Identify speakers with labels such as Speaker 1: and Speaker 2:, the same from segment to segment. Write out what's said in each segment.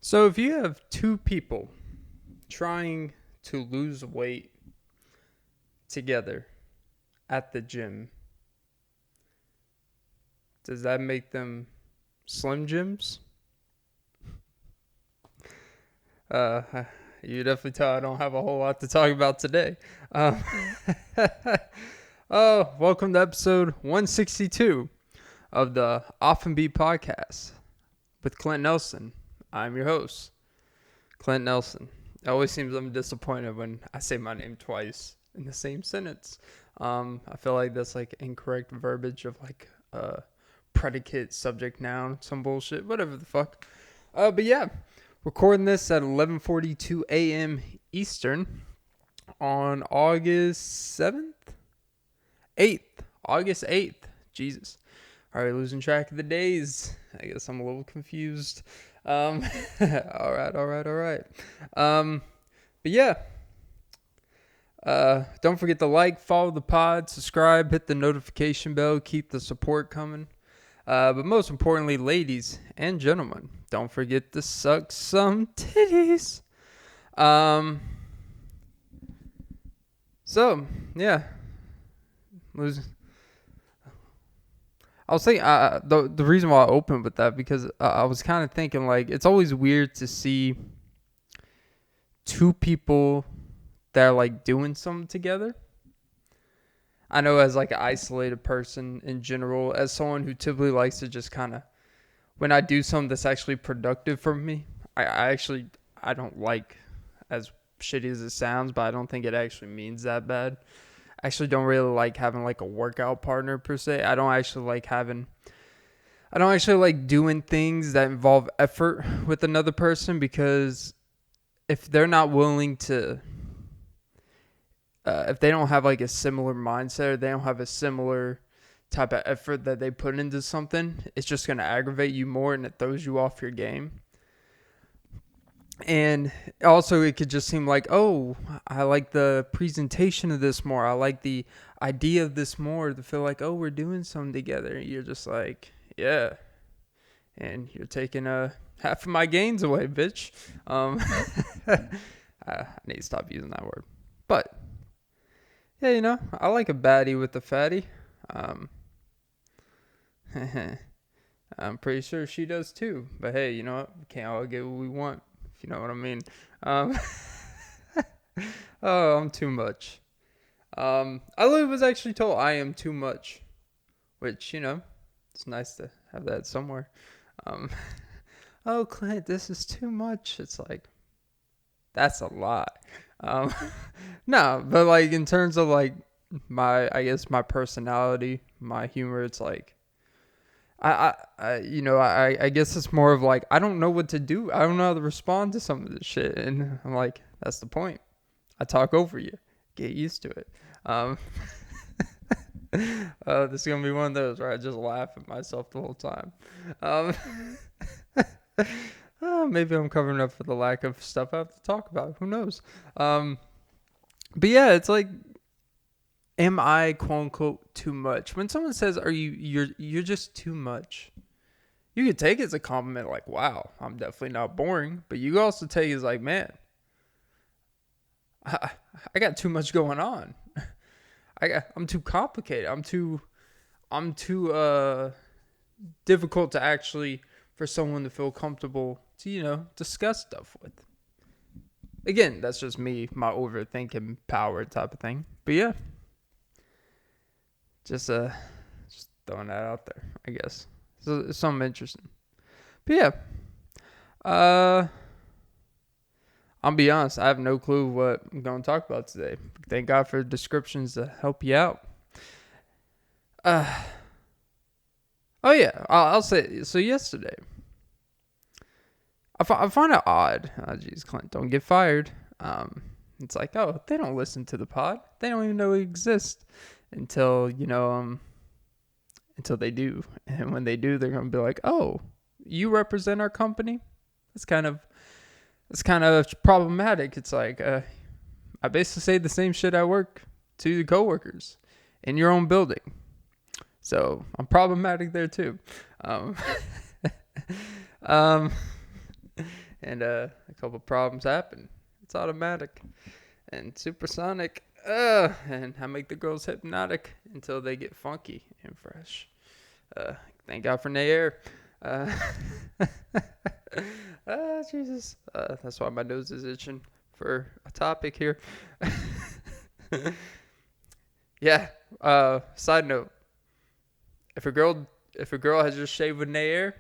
Speaker 1: So if you have two people trying to lose weight together at the gym, does that make them Slim Jims? Uh, you definitely tell I don't have a whole lot to talk about today. Um, oh, welcome to episode 162 of the Off and Beat podcast with Clint Nelson. I'm your host, Clint Nelson. It always seems I'm disappointed when I say my name twice in the same sentence. I feel like that's like incorrect verbiage of like predicate, subject, noun, some bullshit, whatever the fuck. But yeah, recording this at 11:42 a.m. Eastern on August 7th, 8th, August 8th. Jesus, already losing track of the days. I guess I'm a little confused. All right. But yeah, don't forget to like, follow the pod, subscribe, hit the notification bell, keep the support coming. But most importantly, ladies and gentlemen, don't forget to suck some titties. So yeah, losing. I was thinking the reason why I opened with that because I was kind of thinking like it's always weird to see two people that are like doing something together. I know as like an isolated person in general, as someone who typically likes to just kind of when I do something that's actually productive for me, I don't like as shitty as it sounds, but I don't think it actually means that bad. I actually don't really like having like a workout partner per se. I don't actually like doing things that involve effort with another person because if they're not willing to, if they don't have like a similar mindset or they don't have a similar type of effort that they put into something, it's just going to aggravate you more and it throws you off your game. And also it could just seem like, oh, I like the presentation of this more. I like the idea of this more to feel like, oh, we're doing something together. You're just like, yeah. And you're taking half of my gains away, bitch. I need to stop using that word. But, yeah, I like a baddie with a fatty. I'm pretty sure she does too. But hey, you know what? We can't all get what we want, if you know what I mean. Oh, I'm too much. I literally was actually told I am too much, which, it's nice to have that somewhere. Oh, Clint, this is too much. It's like, that's a lot. No, but like in terms of like I guess my personality, my humor, it's like, I guess it's more of like, I don't know what to do. I don't know how to respond to some of this shit. And I'm like, that's the point. I talk over you. Get used to it. This is going to be one of those where I just laugh at myself the whole time. Maybe I'm covering up for the lack of stuff I have to talk about. Who knows? But yeah, it's like, am I quote unquote too much? When someone says, you're just too much, you could take it as a compliment, like, wow, I'm definitely not boring. But you also take it as like, man, I got too much going on. I'm too complicated. I'm too difficult to actually for someone to feel comfortable to, discuss stuff with. Again, that's just me, my overthinking power type of thing. But yeah. Just throwing that out there, I guess. So it's something interesting. But yeah. I'll be honest, I have no clue what I'm going to talk about today. Thank God for descriptions to help you out. Oh yeah, I'll say, so yesterday, I find it odd. Oh jeez, Clint, don't get fired. It's like, oh, they don't listen to the pod. They don't even know it exists until, until they do. And when they do, they're going to be like, oh, you represent our company? It's kind of problematic. It's like, I basically say the same shit at work to the coworkers in your own building. So I'm problematic there too. and a couple problems happen. It's automatic and supersonic. And I make the girls hypnotic until they get funky and fresh. Thank God for Nair. Jesus. That's why my nose is itching for a topic here. Yeah. Side note: if a girl has just shaved with Nair,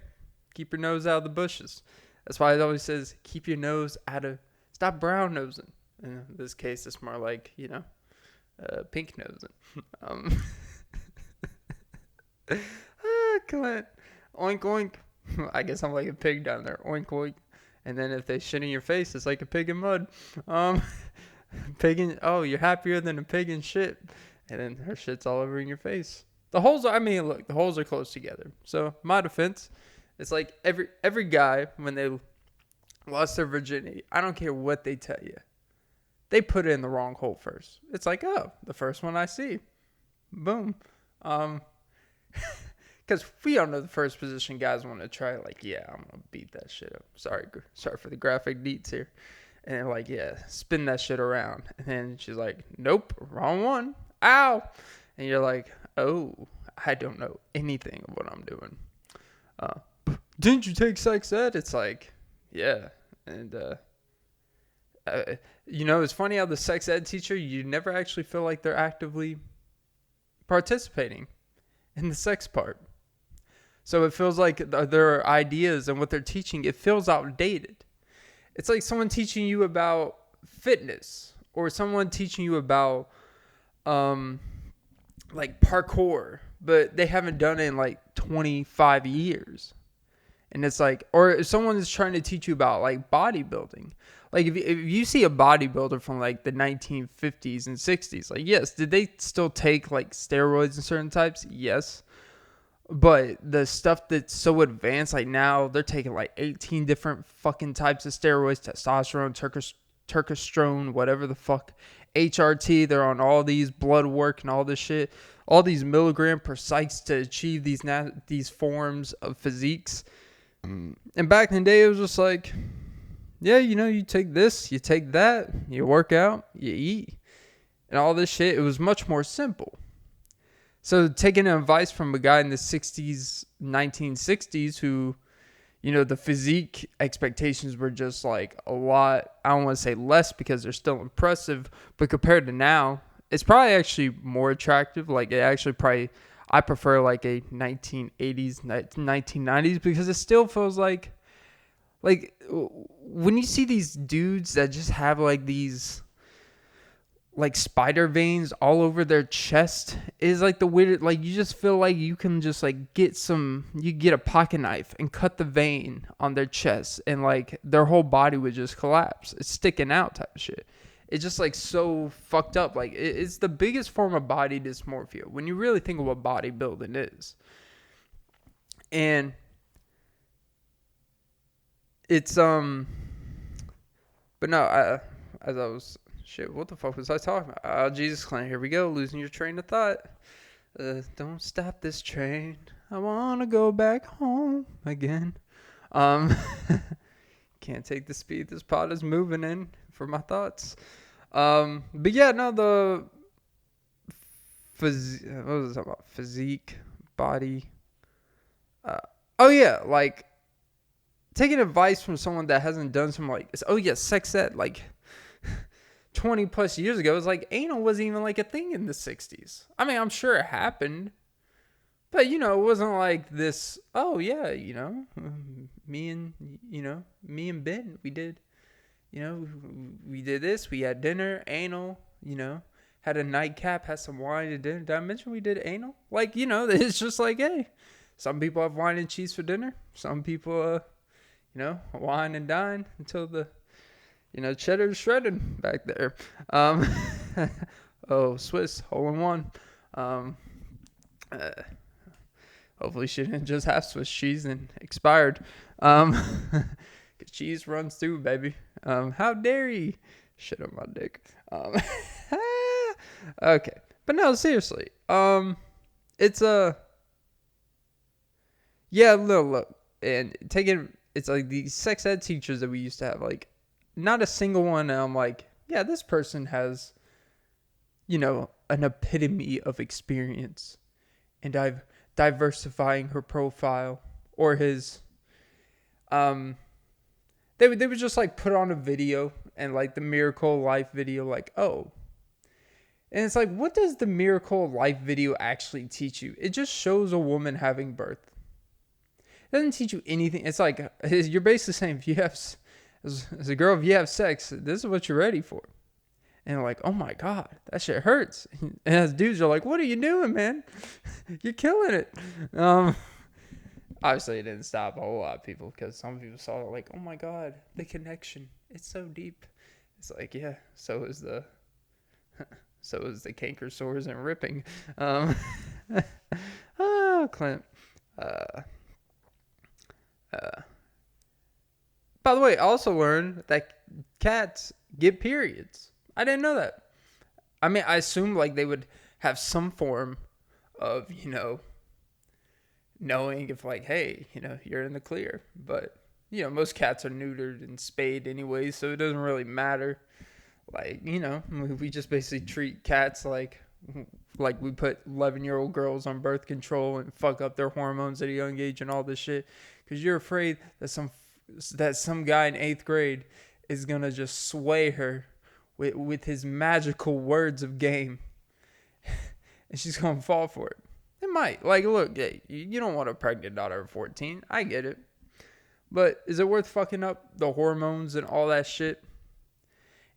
Speaker 1: keep your nose out of the bushes. That's why it always says keep your nose out of. Stop brown nosing. In this case, it's more like pink nosing. Clint, oink oink. I guess I'm like a pig down there. Oink oink. And then if they shit in your face, it's like a pig in mud. Pig in, oh, you're happier than a pig in shit. And then her shit's all over in your face. The holes are, look, the holes are close together. So my defense, it's like every guy, when they lost their virginity, I don't care what they tell you, they put it in the wrong hole first. It's like, oh, the first one I see. Boom. Because we all know the first position guys want to try, like, yeah, I'm going to beat that shit up. Sorry for the graphic deets here. And they're like, yeah, spin that shit around. And then she's like, nope, wrong one. Ow. And you're like, oh, I don't know anything of what I'm doing. Didn't you take sex ed? It's like, yeah. And, it's funny how the sex ed teacher, you never actually feel like they're actively participating in the sex part. So it feels like their ideas and what they're teaching, it feels outdated. It's like someone teaching you about fitness or someone teaching you about like parkour, but they haven't done it in like 25 years. And it's like, or if someone is trying to teach you about like bodybuilding, like if you see a bodybuilder from like the 1950s and 60s, like, yes, did they still take like steroids and certain types? Yes. But the stuff that's so advanced, like now they're taking like 18 different fucking types of steroids, testosterone, turkestrone, whatever the fuck, HRT. They're on all these blood work and all this shit, all these milligram per psychs to achieve these forms of physiques. And back in the day, it was just like, yeah, you take this, you take that, you work out, you eat, and all this shit. It was much more simple. So taking advice from a guy in the 60s, 1960s who, the physique expectations were just like a lot, I don't want to say less because they're still impressive, but compared to now, it's probably actually more attractive. Like it actually probably, I prefer like a 1980s, 1990s because it still feels like when you see these dudes that just have like these like spider veins all over their chest, is like the weird, like you just feel like you can just like get a pocket knife and cut the vein on their chest and like their whole body would just collapse. It's sticking out type of shit. It's just like so fucked up. Like it's the biggest form of body dysmorphia when you really think of what bodybuilding is. And it's but no, as I was, shit, what the fuck was I talking about? Oh, Jesus, Clint, here we go, losing your train of thought. Don't stop this train. I want to go back home again. Can't take the speed this pod is moving in for my thoughts. But yeah, no, what was I talking about? Physique, body. Oh yeah, like taking advice from someone that hasn't done some like, oh yeah, sex ed, like 20 plus years ago. It's like anal wasn't even like a thing in the 60s. I mean, I'm sure it happened, but it wasn't like this. Oh yeah, me and Ben, we did this. We had dinner, anal. Had a nightcap, had some wine at dinner. Did I mention we did anal? Like it's just like, hey, some people have wine and cheese for dinner. Some people, wine and dine until the cheddar's shredding back there. Oh, Swiss, hole in one. Hopefully she didn't just have Swiss cheese and expired. 'Cause cheese runs through, baby. How dare you? Shit on my dick. Okay. But no, seriously. It's yeah, look. And it's like these sex ed teachers that we used to have, like, not a single one. And I'm like, yeah, this person has, an epitome of experience, and I've diversifying her profile or his. They would just like put on a video and like the Miracle Life video, like, oh. And it's like, what does the Miracle Life video actually teach you? It just shows a woman having birth. It doesn't teach you anything. It's like, you're basically saying, if you have, as a girl, if you have sex, this is what you're ready for. And they're like, oh my God, that shit hurts. And as dudes, you're like, what are you doing, man? You're killing it. Obviously, it didn't stop a whole lot of people, because some people saw it like, oh my God, the connection. It's so deep. It's like, yeah, so is the canker sores and ripping. Clint. By the way, I also learned that cats get periods. I didn't know that. I mean, I assumed like they would have some form of, knowing if like, hey, you're in the clear. But, most cats are neutered and spayed anyway, so it doesn't really matter. Like, we just basically treat cats like we put 11-year-old girls on birth control and fuck up their hormones at a young age and all this shit, because you're afraid that some guy in 8th grade is gonna just sway her with his magical words of game, and she's gonna fall for it. It might. Like, look, hey, you don't want a pregnant daughter of 14. I get it. But is it worth fucking up the hormones and all that shit?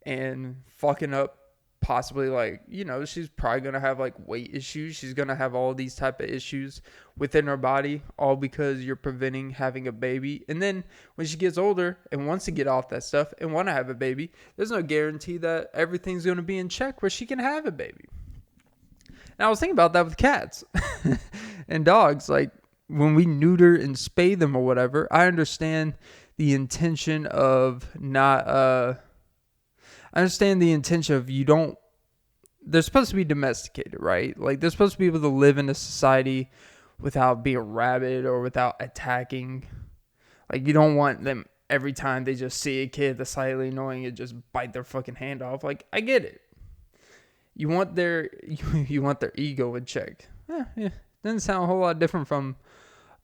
Speaker 1: And fucking up possibly, like, she's probably going to have, like, weight issues. She's going to have all these type of issues within her body, all because you're preventing having a baby. And then when she gets older and wants to get off that stuff and want to have a baby, there's no guarantee that everything's going to be in check where she can have a baby. And I was thinking about that with cats and dogs. Like, when we neuter and spay them or whatever, I understand the intention of they're supposed to be domesticated, right? Like, they're supposed to be able to live in a society without being rabid or without attacking. Like, you don't want them every time they just see a kid that's slightly annoying and just bite their fucking hand off. Like, I get it. You want their ego in check. Yeah. Doesn't sound a whole lot different from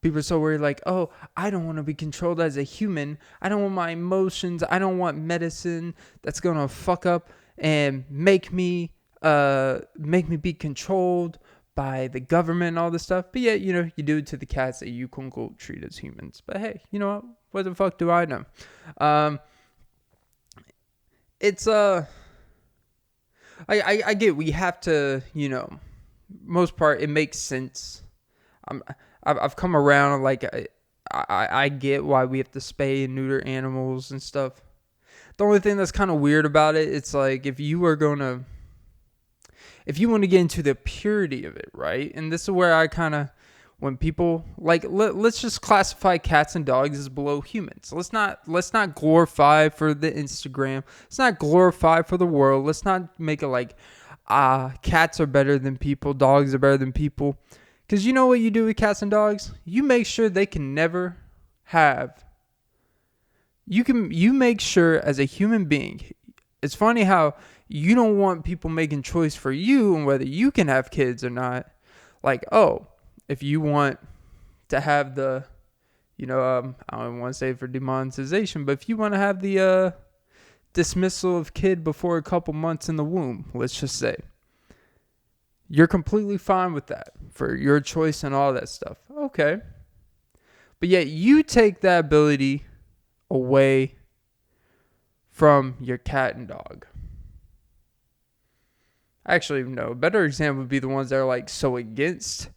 Speaker 1: people are so worried, like, oh, I don't want to be controlled as a human. I don't want my emotions. I don't want medicine that's going to fuck up and make me be controlled by the government and all this stuff. But yet, you do it to the cats that you quote unquote treat as humans. But hey, you know what the fuck do I know? It's I get we have to, most part it makes sense. I've come around, like, I get why we have to spay and neuter animals and stuff. The only thing that's kind of weird about it, it's like, if you want to get into the purity of it, right? And this is where I kind of, when people, like, let's just classify cats and dogs as below humans. Let's not glorify for the Instagram. Let's not glorify for the world. Let's not make it like, cats are better than people, dogs are better than people. Because you know what you do with cats and dogs? You make sure they can never have. You make sure as a human being. It's funny how you don't want people making choice for you and whether you can have kids or not. Like, oh, if you want to have the, I don't want to say for demonetization, but if you want to have the dismissal of kid before a couple months in the womb, let's just say, you're completely fine with that for your choice and all that stuff. Okay. But yet you take that ability away from your cat and dog. Actually, no. A better example would be the ones that are like so against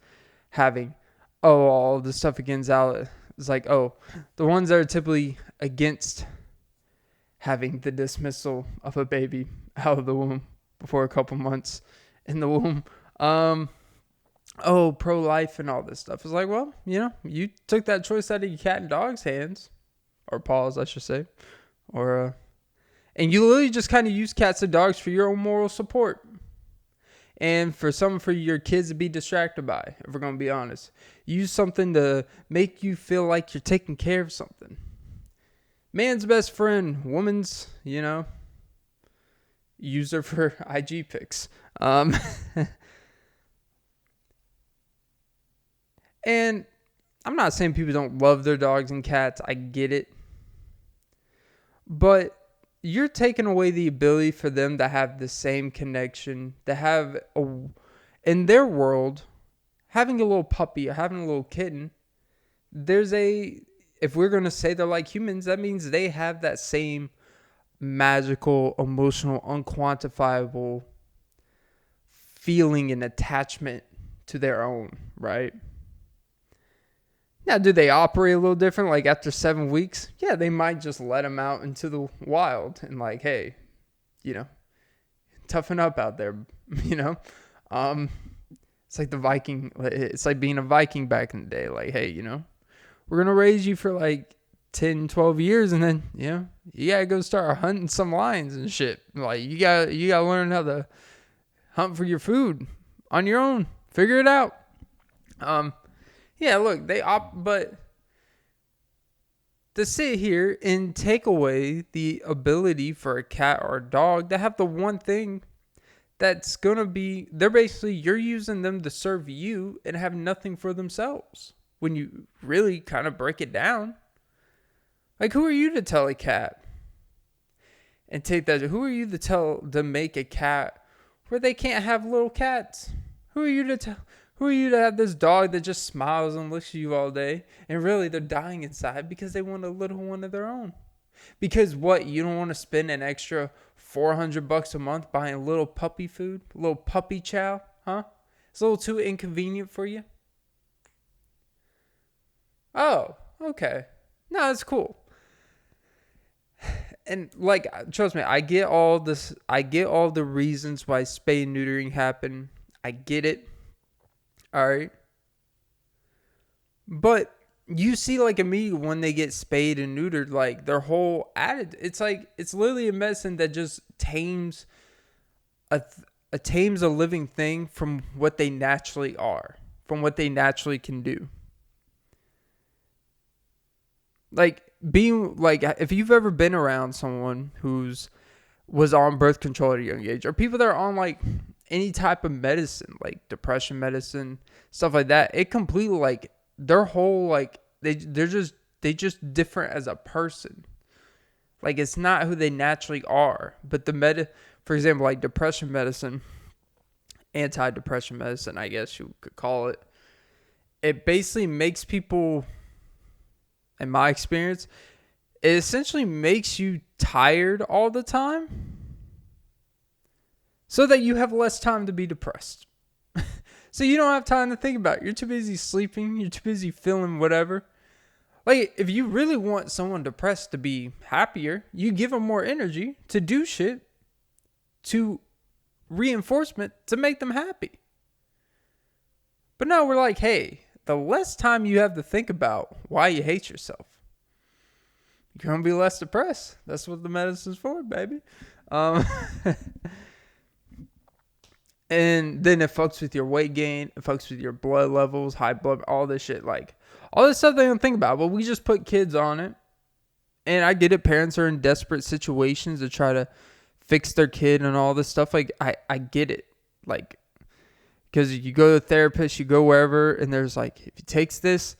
Speaker 1: having, all the stuff against out. It's like, the ones that are typically against having the dismissal of a baby out of the womb before a couple months in the womb. Pro-life and all this stuff. It's like, well, you took that choice out of your cat and dog's hands, or paws, I should say, and you literally just kind of use cats and dogs for your own moral support, and for your kids to be distracted by. If we're gonna be honest, use something to make you feel like you're taking care of something. man's best friend, woman's, user for IG pics. And I'm not saying people don't love their dogs and cats. I get it. But you're taking away the ability for them to have the same connection, to have, in their world, having a little puppy or having a little kitten, if we're going to say they're like humans, that means they have that same magical, emotional, unquantifiable feeling and attachment to their own, right? Now, do they operate a little different? Like after 7 weeks, yeah, they might just let them out into the wild and like, hey, toughen up out there, It's like the Viking. It's like being a Viking back in the day. Like, hey, we're going to raise you for like 10, 12 years. And then, you got to go start hunting some lions and shit. Like you got to learn how to hunt for your food on your own. Figure it out. Yeah, look, but to sit here and take away the ability for a cat or a dog to have the one thing that's going to be, you're using them to serve you and have nothing for themselves. When you really kind of break it down. Like, who are you to tell a cat? And take that, who are you to make a cat where they can't have little cats? Who are you to have this dog that just smiles and looks at you all day, and really they're dying inside because they want a little one of their own? Because you don't want to spend an extra $400 a month buying a little puppy food, a little puppy chow, huh? It's a little too inconvenient for you. Oh, okay. No, that's cool. And like, trust me, I get all this. I get all the reasons why spay and neutering happen. I get it. All right. But you see, like, immediately when they get spayed and neutered, like, their whole attitude, it's literally a medicine that just tames a living thing from what they naturally are, from what they naturally can do. Like, if you've ever been around someone was on birth control at a young age, or people that are on, like, any type of medicine, like depression medicine, stuff like that, it completely, like, their whole, like, they just different as a person. Like, it's not who they naturally are. But for example, like depression medicine, anti-depression medicine, I guess you could call it, it basically makes people, in my experience, it essentially makes you tired all the time so that you have less time to be depressed. So you don't have time to think about it. You're too busy sleeping. You're too busy feeling whatever. Like, if you really want someone depressed to be happier, you give them more energy to do shit, to reinforcement to make them happy. But no, we're like, hey, the less time you have to think about why you hate yourself, you're going to be less depressed. That's what the medicine's for, baby. And then it fucks with your weight gain. It fucks with your blood levels, high blood, all this shit. Like, all this stuff they don't think about. But we just put kids on it. And I get it. Parents are in desperate situations to try to fix their kid and all this stuff. Like, I get it. Like, because you go to a therapist, you go wherever, and there's like, if he takes this,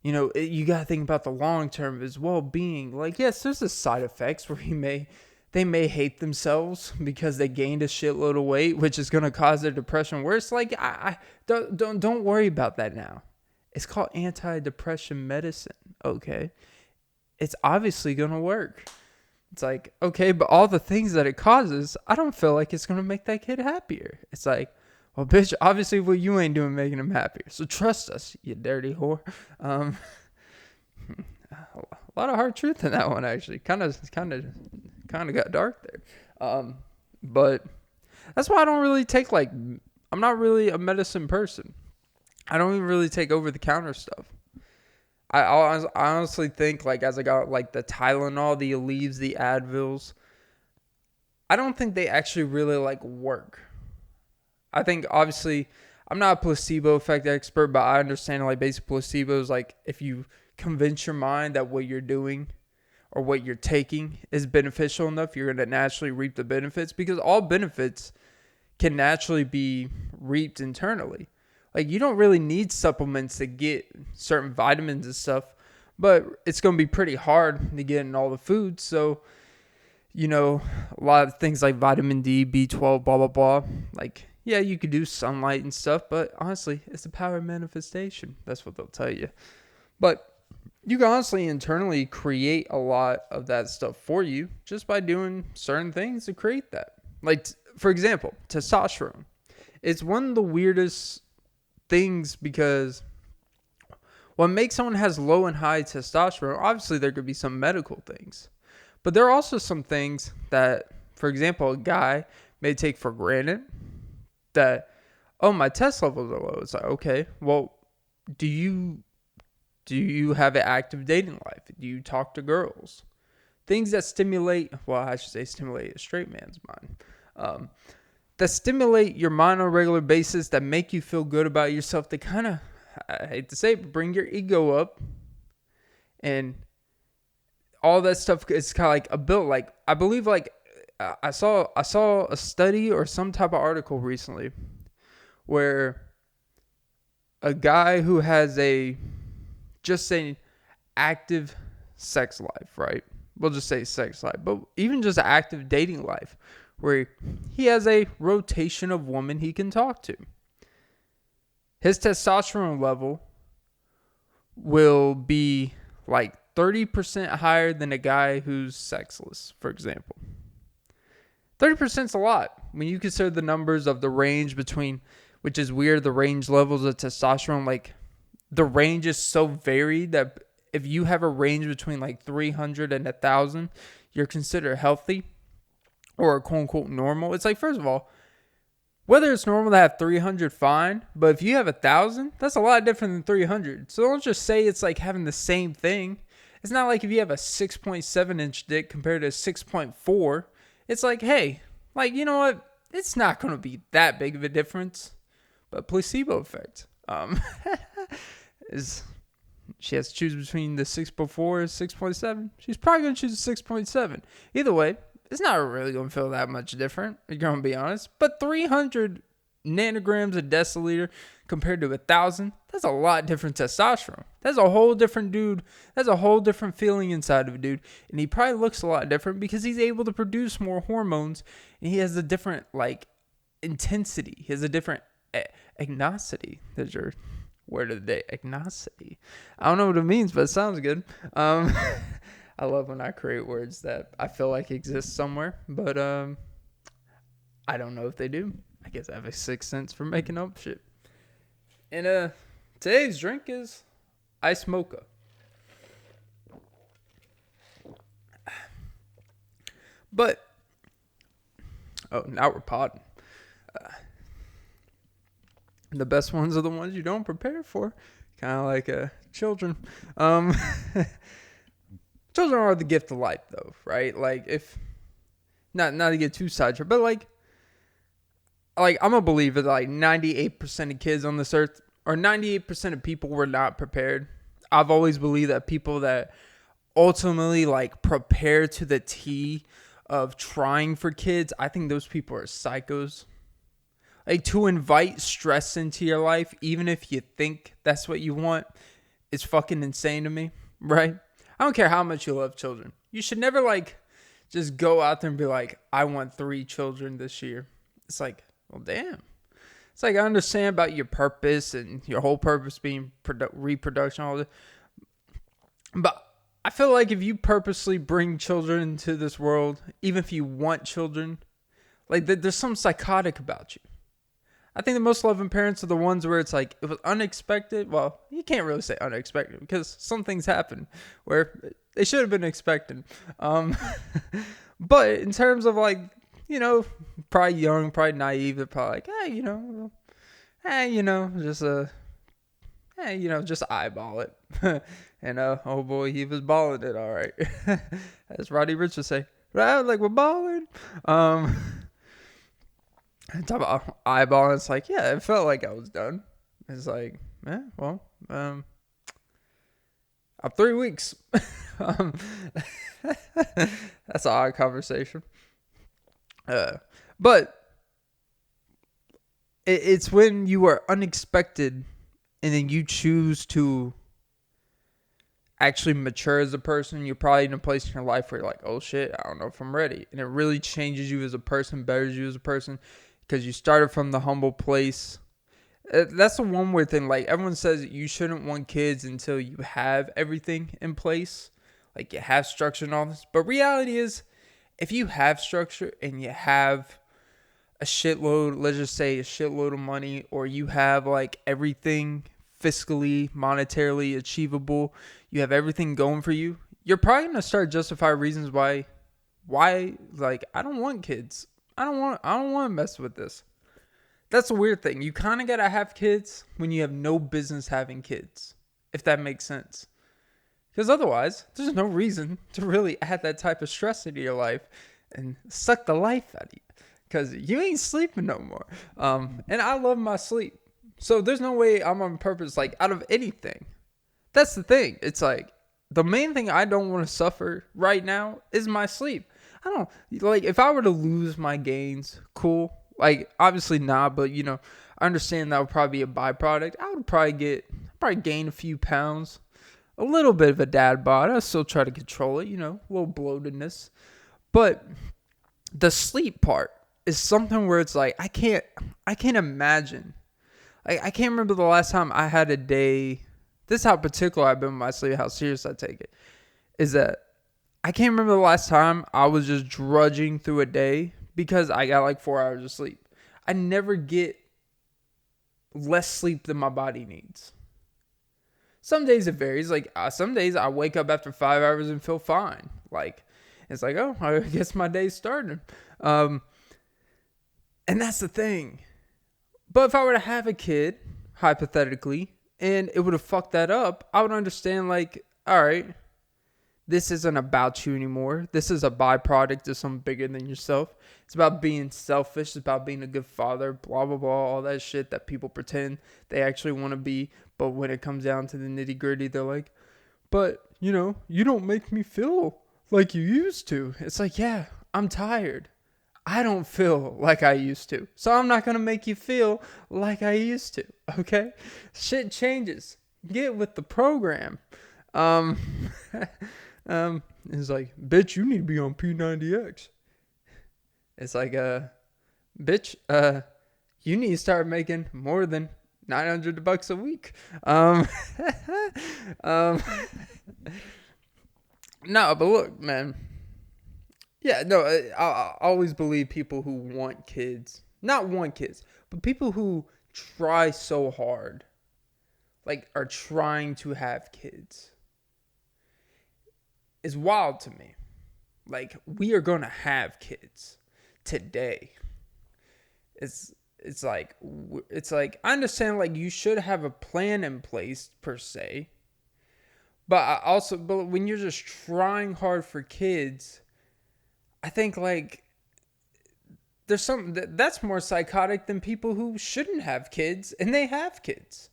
Speaker 1: you got to think about the long term of his well-being. Like, yes, there's the side effects where they may hate themselves because they gained a shitload of weight, which is going to cause their depression worse. Like, I don't worry about that now. It's called anti-depression medicine, okay? It's obviously going to work. It's like, okay, but all the things that it causes, I don't feel like it's going to make that kid happier. It's like, well, bitch, obviously what you ain't doing making him happier. So trust us, you dirty whore. A lot of hard truth in that one, actually. Kind of got dark there. But that's why I don't really take, like, I'm not really a medicine person. I don't even really take over-the-counter stuff. I honestly think, like, as I got, like, the Tylenol, the Aleve, the Advils, I don't think they actually really, like, work. I think, obviously, I'm not a placebo effect expert, but I understand, like, basic placebos, like, if you convince your mind that what you're doing or what you're taking is beneficial enough, you're going to naturally reap the benefits, because all benefits can naturally be reaped internally. Like, you don't really need supplements to get certain vitamins and stuff, but it's going to be pretty hard to get in all the foods. So, a lot of things like vitamin D, B12, blah, blah, blah. Like, yeah, you could do sunlight and stuff, but honestly, it's the power of manifestation. That's what they'll tell you. But you can honestly internally create a lot of that stuff for you just by doing certain things to create that. Like, for example, testosterone. It's one of the weirdest things, because what makes someone has low and high testosterone, obviously there could be some medical things. But there are also some things that, for example, a guy may take for granted that, oh, my test levels are low. It's like, okay, well, do you have an active dating life? Do you talk to girls? Things that stimulate a straight man's mind. That stimulate your mind on a regular basis, that make you feel good about yourself, that kind of, I hate to say it, but bring your ego up. And all that stuff is kind of like a build. Like, I believe, like, I saw a study or some type of article recently where a guy who has just an active sex life, right? We'll just say sex life, but even just active dating life, where he has a rotation of women he can talk to. His testosterone level will be like 30% higher than a guy who's sexless, for example. 30% is a lot when you consider the numbers of the range between, which is weird, the range levels of testosterone. Like, the range is so varied that if you have a range between like 300 and 1,000, you're considered healthy or quote unquote normal. It's like, first of all, whether it's normal to have 300, fine. But if you have 1,000, that's a lot different than 300. So don't just say it's like having the same thing. It's not like if you have a 6.7 inch dick compared to a 6.4. It's like, hey, like, you know what? It's not going to be that big of a difference. But placebo effect. Is she has to choose between the 6.4 and 6.7. She's probably going to choose a 6.7. Either way, it's not really going to feel that much different, you're going to be honest. But 300 nanograms a deciliter compared to 1,000, that's a lot different testosterone. That's a whole different dude. That's a whole different feeling inside of a dude. And he probably looks a lot different because he's able to produce more hormones. And he has a different, like, intensity. He has a different agnosity. There's your word of the day, agnosity. I don't know what it means, but it sounds good. I love when I create words that I feel like exist somewhere, but I don't know if they do. I guess I have a sixth sense for making up shit. And today's drink is ice mocha. But now we're podding. The best ones are the ones you don't prepare for, kind of like children. Children are the gift of life, though, right? Like, if not to get too sidetracked, but like I'm a believer that like 98% of kids on this earth, or 98% of people, were not prepared. I've always believed that people that ultimately like prepare to the T of trying for kids, I think those people are psychos. Like, to invite stress into your life, even if you think that's what you want, is fucking insane to me, right? I don't care how much you love children. You should never, like, just go out there and be like, I want 3 children this year. It's like, well, damn. It's like, I understand about your purpose and your whole purpose being reproduction, all that. But I feel like if you purposely bring children into this world, even if you want children, like, there's something psychotic about you. I think the most loving parents are the ones where it's like, it was unexpected. Well, you can't really say unexpected because some things happen where they should have been expected. But in terms of like, probably young, probably naive, they're probably like, just eyeball it. And oh boy, he was balling it, all right. As Roddy Ricch would say, right? Like, we're balling. Talk about eyeballing. It's like, yeah, it felt like I was done. It's like, well, 3 weeks. um, that's an odd conversation. But it's when you are unexpected and then you choose to actually mature as a person. You're probably in a place in your life where you're like, oh shit, I don't know if I'm ready. And it really changes you as a person, betters you as a person, because you started from the humble place. That's the one weird thing. Like, everyone says you shouldn't want kids until you have everything in place. Like, you have structure and all this. But reality is, if you have structure and you have a shitload, let's just say a shitload of money, or you have like everything fiscally, monetarily achievable, you have everything going for you, you're probably going to start justify reasons why like, I don't want kids. I don't want to mess with this. That's a weird thing. You kind of got to have kids when you have no business having kids, if that makes sense. Because otherwise, there's no reason to really add that type of stress into your life and suck the life out of you. Because you ain't sleeping no more. And I love my sleep. So there's no way I'm on purpose, like, out of anything. That's the thing. It's like, the main thing I don't want to suffer right now is my sleep. I don't, like, if I were to lose my gains, cool. Like, obviously not, but, I understand that would probably be a byproduct. I would probably gain a few pounds. A little bit of a dad bod. I still try to control it, a little bloatedness. But the sleep part is something where it's like, I can't imagine. I can't remember the last time I had a day. This is how particular I've been with my sleep, how serious I take it. Is that I can't remember the last time I was just drudging through a day because I got like 4 hours of sleep. I never get less sleep than my body needs. Some days it varies. Like, some days I wake up after 5 hours and feel fine. Like, it's like, oh, I guess my day's starting. And that's the thing. But if I were to have a kid, hypothetically, and it would have fucked that up, I would understand, like, all right, this isn't about you anymore. This is a byproduct of something bigger than yourself. It's about being selfish. It's about being a good father, blah, blah, blah, all that shit that people pretend they actually want to be. But when it comes down to the nitty gritty, they're like, but, you don't make me feel like you used to. It's like, yeah, I'm tired. I don't feel like I used to. So I'm not going to make you feel like I used to. Okay? Shit changes. Get with the program. It's like, bitch, you need to be on P90X. It's like, bitch, you need to start making more than $900 a week. No, but look, man. Yeah, no, I always believe people who want kids, not want kids, but people who try so hard, like, are trying to have kids, is wild to me. Like, we are going to have kids today. It's like, I understand, like, you should have a plan in place, per se. But when you're just trying hard for kids, I think, like, there's something that's more psychotic than people who shouldn't have kids and they have kids.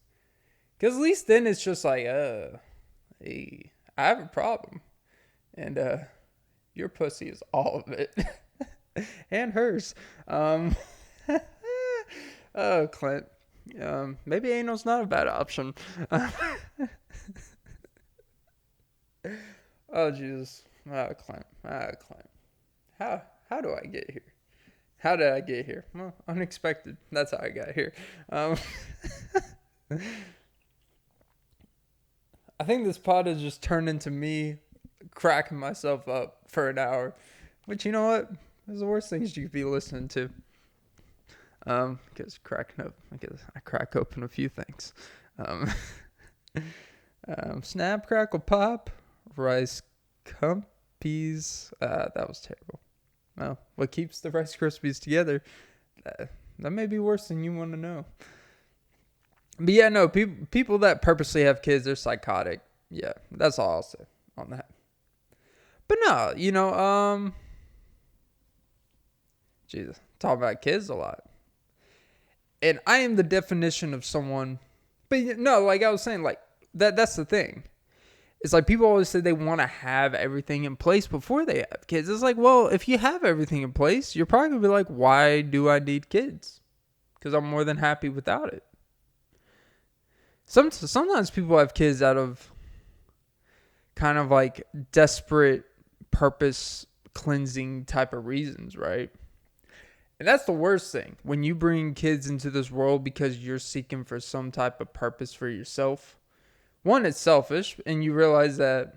Speaker 1: Because at least then it's just like, hey, I have a problem. And your pussy is all of it. And hers. Oh, Clint. Maybe anal's not a bad option. Oh, Jesus. Clint. How do I get here? How did I get here? Well, unexpected. That's how I got here. I think this pod has just turned into me cracking myself up for an hour. Which, you know what? That's the worst things you could be listening to. Because I crack open a few things. Snap, crackle, pop, Rice Krispies. That was terrible. Well, what keeps the Rice Krispies together? That may be worse than you want to know. But yeah, no, people that purposely have kids, they're psychotic. Yeah, that's all I'll say on that. But no, Jesus, talk about kids a lot. And I am the definition of someone, but no, like I was saying, like, that's the thing. It's like people always say they want to have everything in place before they have kids. It's like, well, if you have everything in place, you're probably going to be like, why do I need kids? Because I'm more than happy without it. Sometimes people have kids out of kind of like desperate purpose cleansing type of reasons, right? And that's the worst thing. When you bring kids into this world because you're seeking for some type of purpose for yourself. One, it's selfish, and you realize that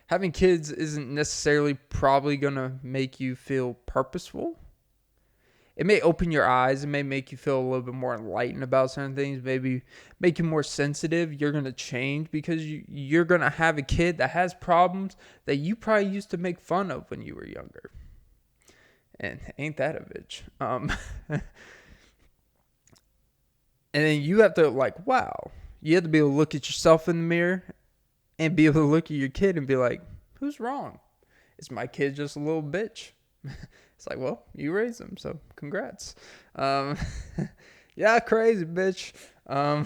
Speaker 1: having kids isn't necessarily probably going to make you feel purposeful. It may open your eyes. It may make you feel a little bit more enlightened about certain things. Maybe make you more sensitive. You're going to change because you're going to have a kid that has problems that you probably used to make fun of when you were younger. And ain't that a bitch? And then you have to like, wow. You have to be able to look at yourself in the mirror and be able to look at your kid and be like, who's wrong? Is my kid just a little bitch? It's like, well, you raised him, so congrats. Yeah, crazy bitch. I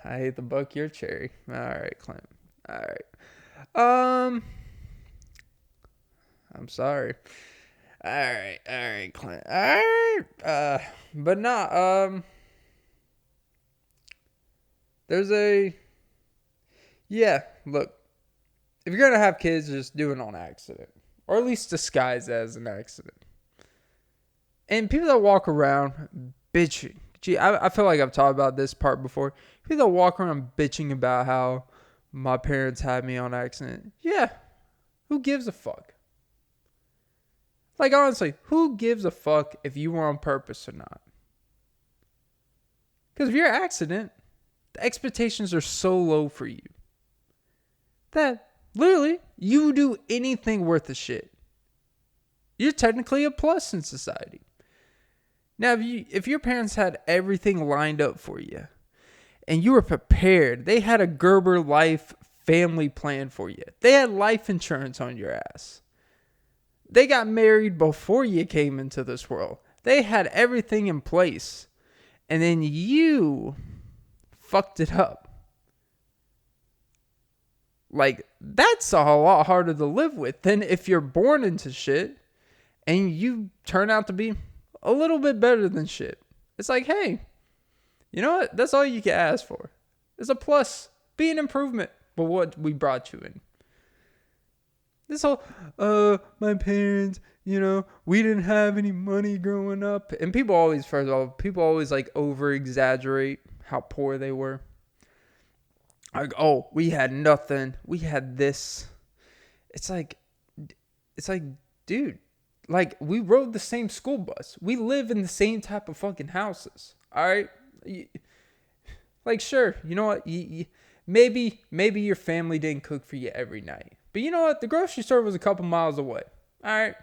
Speaker 1: hate the buck your cherry. All right, Clint. All right. I'm sorry. All right, Clint. All right. But not, look, if you're going to have kids, just do it on accident. Or at least disguise as an accident. And people that walk around bitching. Gee, I feel like I've talked about this part before. People that walk around bitching about how my parents had me on accident. Yeah, who gives a fuck? Like, honestly, who gives a fuck if you were on purpose or not? Because if you're an accident, the expectations are so low for you that literally you do anything worth a shit. You're technically a plus in society. Now, if your parents had everything lined up for you and you were prepared, they had a Gerber Life family plan for you. They had life insurance on your ass. They got married before you came into this world. They had everything in place. And then you fucked it up. Like, that's a lot harder to live with than if you're born into shit and you turn out to be a little bit better than shit. It's like, hey, you know what? That's all you can ask for. It's a plus. Be an improvement for what we brought you in. This whole, my parents, we didn't have any money growing up. And people always like over-exaggerate how poor they were. Like, oh, we had nothing. We had this. It's like, dude, like, we rode the same school bus. We live in the same type of fucking houses. All right? Like, sure, you know what? Maybe your family didn't cook for you every night. But you know what? The grocery store was a couple miles away. All right?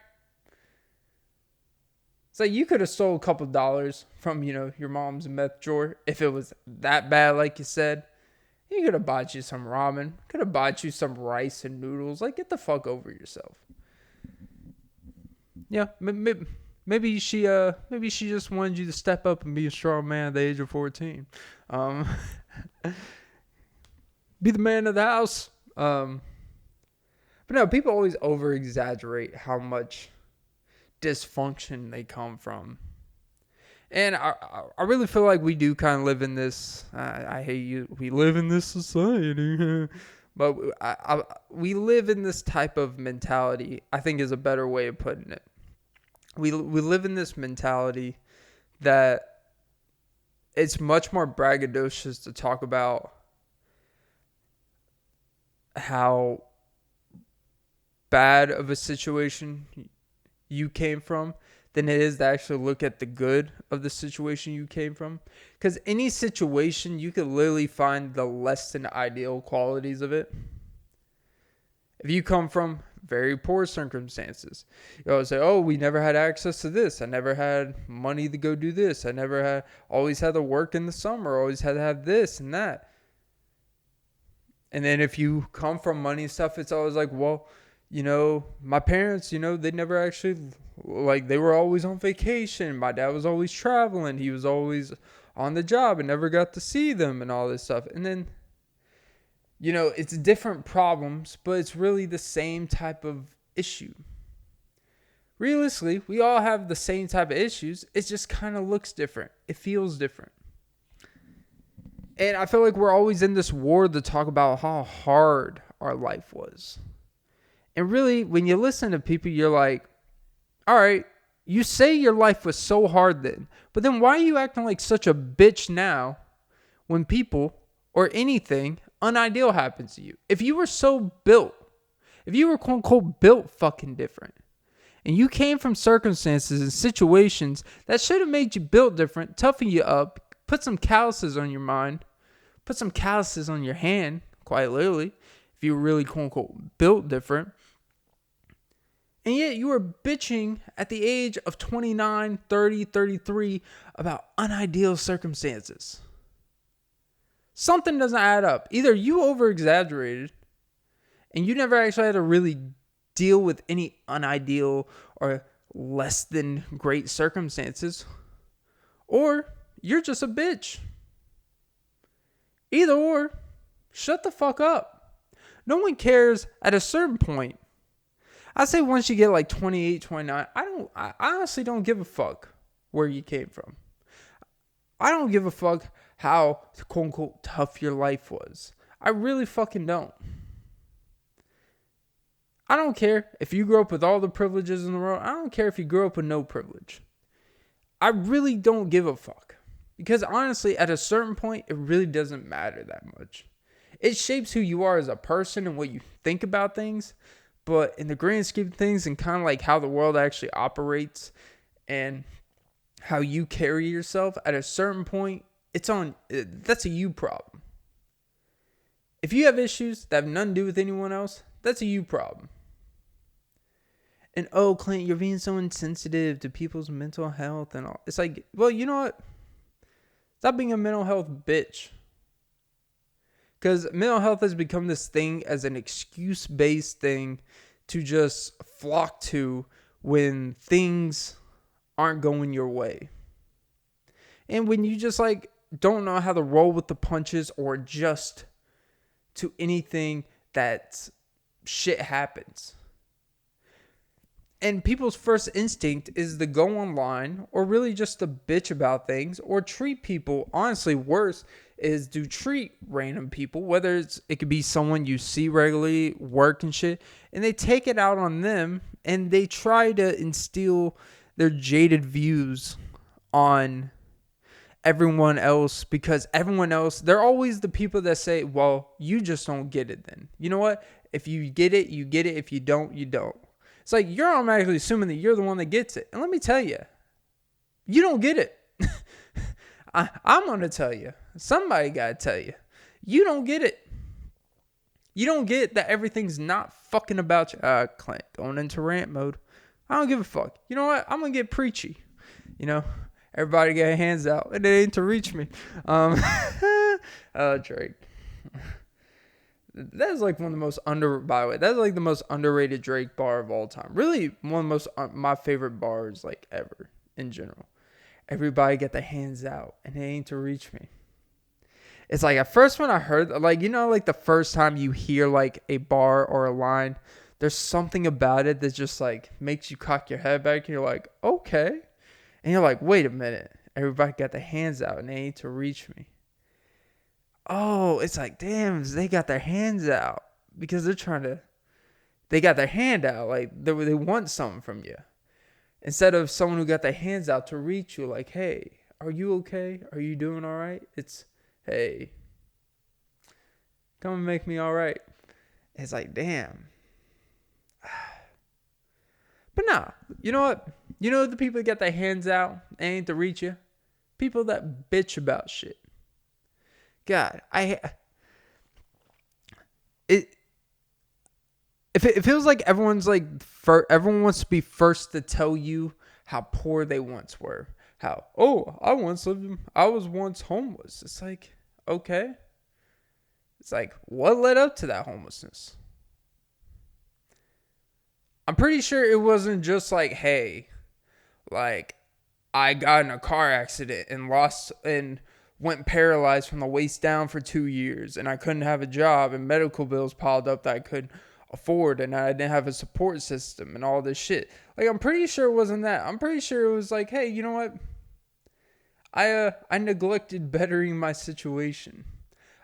Speaker 1: It's like you could have stole a couple dollars from, your mom's meth drawer if it was that bad, like you said. You could have bought you some ramen. Could have bought you some rice and noodles. Like, get the fuck over yourself. Yeah, maybe she just wanted you to step up and be a strong man at the age of 14. Be the man of the house. But no, people always over-exaggerate how much dysfunction they come from. And I really feel like we do kind of live in this, I hate you, we live in this society, but we live in this type of mentality, I think is a better way of putting it. We live in this mentality that it's much more braggadocious to talk about how bad of a situation you came from than it is to actually look at the good of the situation you came from. Because any situation, you could literally find the less than ideal qualities of it. If you come from very poor circumstances, you always say, oh, we never had access to this. I never had money to go do this. Always had to work in the summer. Always had to have this and that. And then if you come from money stuff, it's always like, well, my parents, they never actually, like, they were always on vacation. My dad was always traveling. He was always on the job and never got to see them and all this stuff. And then it's different problems, but it's really the same type of issue. Realistically, we all have the same type of issues. It just kind of looks different. It feels different. And I feel like we're always in this war to talk about how hard our life was. And really, when you listen to people, you're like, all right, you say your life was so hard then, but then why are you acting like such a bitch now when people or anything unideal happens to you? If you were so built, if you were quote unquote built fucking different, and you came from circumstances and situations that should have made you built different, toughen you up, put some calluses on your mind, put some calluses on your hand, quite literally, if you were really quote unquote built different. And yet you were bitching at the age of 29, 30, 33 about unideal circumstances. Something doesn't add up. Either you over-exaggerated and you never actually had to really deal with any unideal or less than great circumstances, or you're just a bitch. Either or, shut the fuck up. No one cares at a certain point. I say once you get like 28, 29, I honestly don't give a fuck where you came from. I don't give a fuck how quote unquote tough your life was. I really fucking don't. I don't care if you grew up with all the privileges in the world. I don't care if you grew up with no privilege. I really don't give a fuck. Because honestly, at a certain point, it really doesn't matter that much. It shapes who you are as a person and what you think about things. But in the grand scheme of things and kind of like how the world actually operates and how you carry yourself, at a certain point, that's a you problem. If you have issues that have nothing to do with anyone else, that's a you problem. And oh, Clint, you're being so insensitive to people's mental health and all. It's like, well, you know what? Stop being a mental health bitch. Because mental health has become this thing as an excuse-based thing to just flock to when things aren't going your way. And when you just like don't know how to roll with the punches or adjust to anything that shit happens. And people's first instinct is to go online or really just to bitch about things or treat people. Honestly, worse is to treat random people, whether it could be someone you see regularly, work and shit, and they take it out on them and they try to instill their jaded views on everyone else because everyone else, they're always the people that say, well, you just don't get it then. You know what? If you get it, you get it. If you don't, you don't. It's like you're automatically assuming that you're the one that gets it. And let me tell you, you don't get it. I'm going to tell you. Somebody got to tell you. You don't get it. You don't get that everything's not fucking about you. Clint, going into rant mode. I don't give a fuck. You know what? I'm going to get preachy. Everybody get their hands out. It ain't to reach me. Drake. That is like one of the most by the way, that's like the most underrated Drake bar of all time. Really, one of the most, my favorite bars like ever in general. Everybody get their hands out and it ain't to reach me. It's like at first when I heard, like, like the first time you hear like a bar or a line, there's something about it that just like makes you cock your head back and you're like, okay. And you're like, wait a minute. Everybody got their hands out and they ain't to reach me. Oh, it's like, damn, they got their hands out because they got their hand out. Like they want something from you. Instead of someone who got their hands out to reach you, like, hey, are you okay? Are you doing all right? It's, hey, come and make me all right. It's like, damn. But nah, you know what? You know the people that got their hands out and ain't to reach you? People that bitch about shit. God, it feels like everyone's like, everyone wants to be first to tell you how poor they once were. How, I was once homeless. It's like, okay. It's like, what led up to that homelessness? I'm pretty sure it wasn't just like, hey, like, I got in a car accident and went paralyzed from the waist down for 2 years, and I couldn't have a job, and medical bills piled up that I couldn't afford, and I didn't have a support system and all this shit. Like, I'm pretty sure it wasn't that. I'm pretty sure it was like, hey, you know what? I neglected bettering my situation.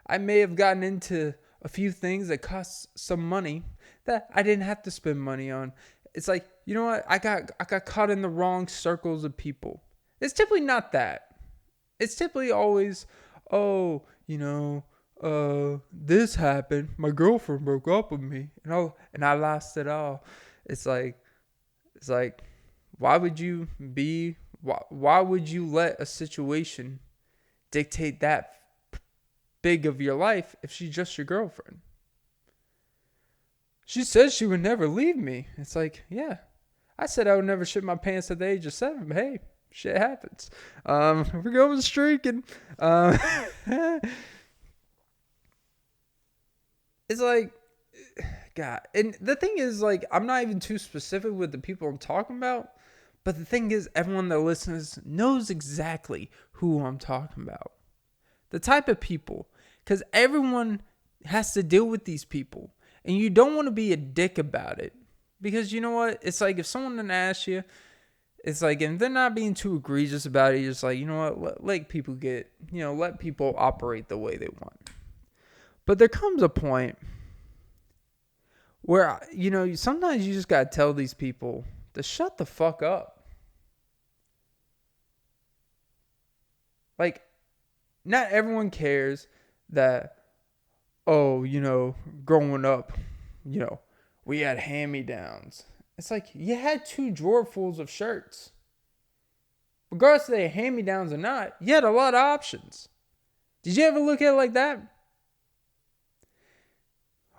Speaker 1: I may have gotten into a few things that cost some money that I didn't have to spend money on. It's like, you know what? I got caught in the wrong circles of people. It's typically not that. It's typically always, oh, this happened. My girlfriend broke up with me, and I lost it all. It's like, why would you let a situation dictate that big of your life if she's just your girlfriend? She said she would never leave me. It's like, yeah, I said I would never shit my pants at the age of 7, but hey, shit happens. We're going streaking. It's like, God. And the thing is, like, I'm not even too specific with the people I'm talking about. But the thing is, everyone that listens knows exactly who I'm talking about. The type of people. Because everyone has to deal with these people. And you don't want to be a dick about it. Because you know what? It's like if someone asks you, it's like, and they're not being too egregious about it. You're just like, you know what? Let people let people operate the way they want. But there comes a point where, sometimes you just got to tell these people to shut the fuck up. Like, not everyone cares that, growing up, we had hand-me-downs. It's like, you had 2 drawerfuls of shirts. Regardless if they hand-me-downs or not, you had a lot of options. Did you ever look at it like that?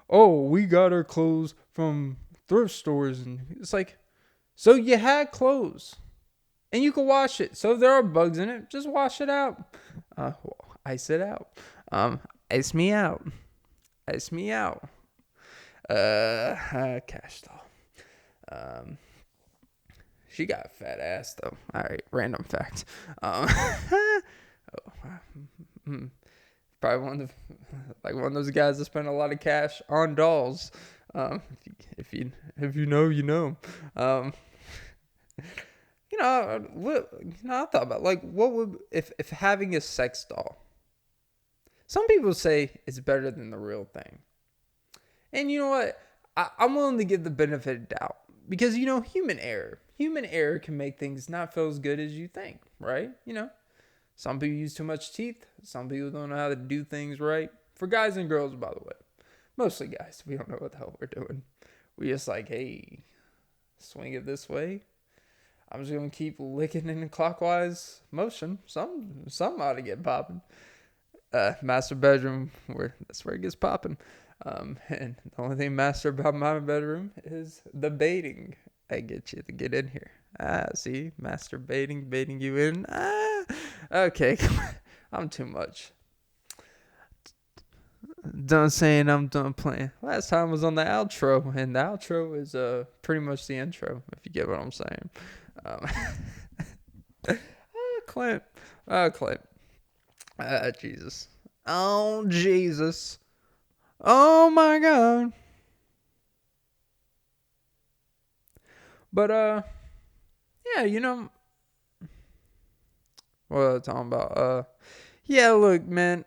Speaker 1: Oh, we got our clothes from thrift stores. And it's like, so you had clothes. And you can wash it. So if there are bugs in it, just wash it out. Ice it out. Ice me out. Ice me out. Cash doll. She got a fat ass though. All right, random fact. Probably one of those guys that spend a lot of cash on dolls. If you know, you know. I thought about, like, what would if having a sex doll. Some people say it's better than the real thing. And you know what? I'm willing to give the benefit of doubt. Because, human error. Human error can make things not feel as good as you think, right? Some people use too much teeth. Some people don't know how to do things right. For guys and girls, by the way. Mostly guys. We don't know what the hell we're doing. We just like, hey, swing it this way. I'm just going to keep licking in a clockwise motion. Some ought to get popping. Master bedroom, that's where it gets popping. And the only thing master about my bedroom is the baiting. I get you to get in here. See? Masturbating, baiting you in. Okay. I'm too much. Done saying, I'm done playing. Last time was on the outro, and the outro is pretty much the intro, if you get what I'm saying. Clint. Clint. Jesus. Oh, Jesus. Oh, my God. But, yeah, what was I talking about? Yeah, look, man.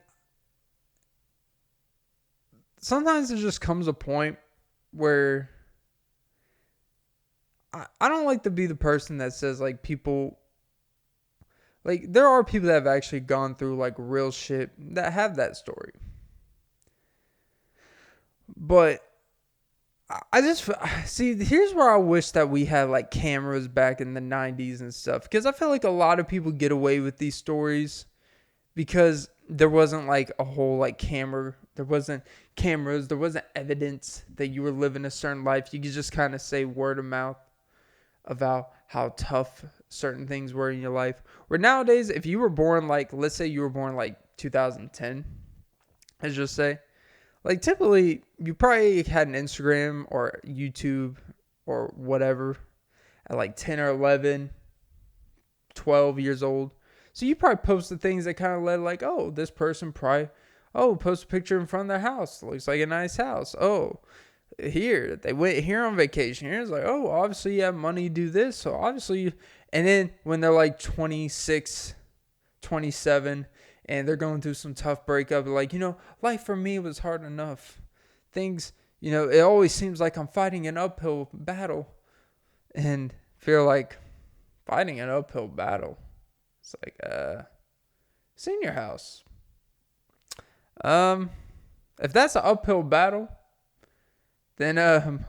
Speaker 1: Sometimes there just comes a point where I don't like to be the person that says, like, people, like, there are people that have actually gone through, like, real shit that have that story. But I just, see, here's where I wish that we had, like, cameras back in the 90s and stuff. Because I feel like a lot of people get away with these stories because there wasn't, like, a whole, like, camera. There wasn't cameras. There wasn't evidence that you were living a certain life. You could just kind of say word of mouth about how tough certain things were in your life. Where nowadays, if you were born, like, let's say you were born, like, 2010, let's just say, like, typically, you probably had an Instagram or YouTube or whatever at, like, 10 or 11, 12 years old. So you probably posted things that kind of led like, oh, this person probably, post a picture in front of their house. Looks like a nice house. Oh, here, they went here on vacation. Here it's like, oh, obviously you have money to do this. So obviously, and then when they're like 26, 27, and they're going through some tough breakup, like, life for me was hard enough. Things, it always seems like I'm fighting an uphill battle, and feel like fighting an uphill battle. It's like, senior house. If that's an uphill battle, then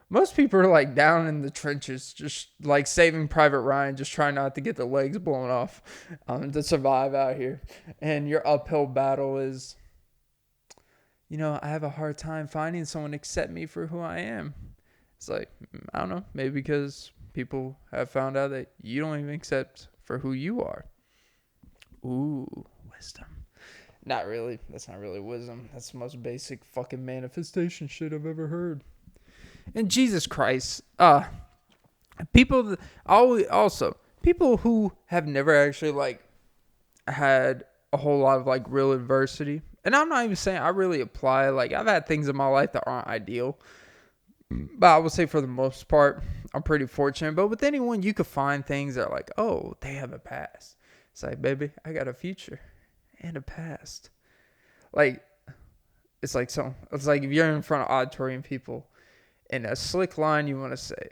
Speaker 1: most people are like down in the trenches, just like Saving Private Ryan, just trying not to get their legs blown off, to survive out here. And your uphill battle is, I have a hard time finding someone to accept me for who I am. It's like, I don't know, maybe because people have found out that you don't even accept for who you are. Ooh, wisdom. Not really. That's not really wisdom. That's the most basic fucking manifestation shit I've ever heard. And Jesus Christ, people people who have never actually like had a whole lot of like real adversity. And I'm not even saying I really apply. Like, I've had things in my life that aren't ideal, but I would say for the most part, I'm pretty fortunate. But with anyone, you could find things that are like, oh, they have a past. It's like, baby, I got a future and a past. Like, it's like if you're in front of auditorium people and a slick line you want to say,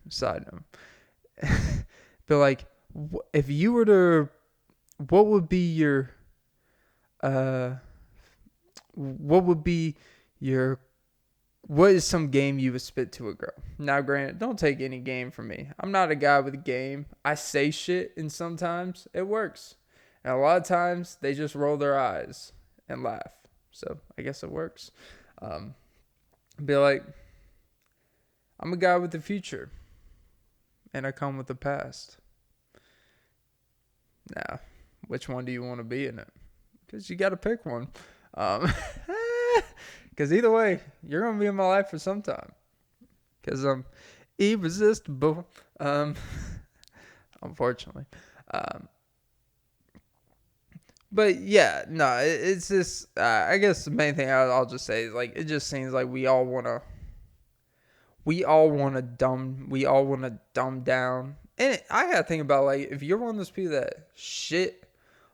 Speaker 1: side note, but like, if you were to, what would be your, what is some game you would spit to a girl? Now, granted, don't take any game from me. I'm not a guy with a game. I say shit, and sometimes it works. And a lot of times, they just roll their eyes and laugh. So, I guess it works. Be like, I'm a guy with a future. And I come with a past. Now, which one do you want to be in it? Because you got to pick one. Because either way, you're going to be in my life for some time. Because I'm irresistible. Unfortunately. But yeah, no, it's just, I guess the main thing I'll just say is like, it just seems like we all want to dumb down. And I got to think about, like, if you're one of those people that shit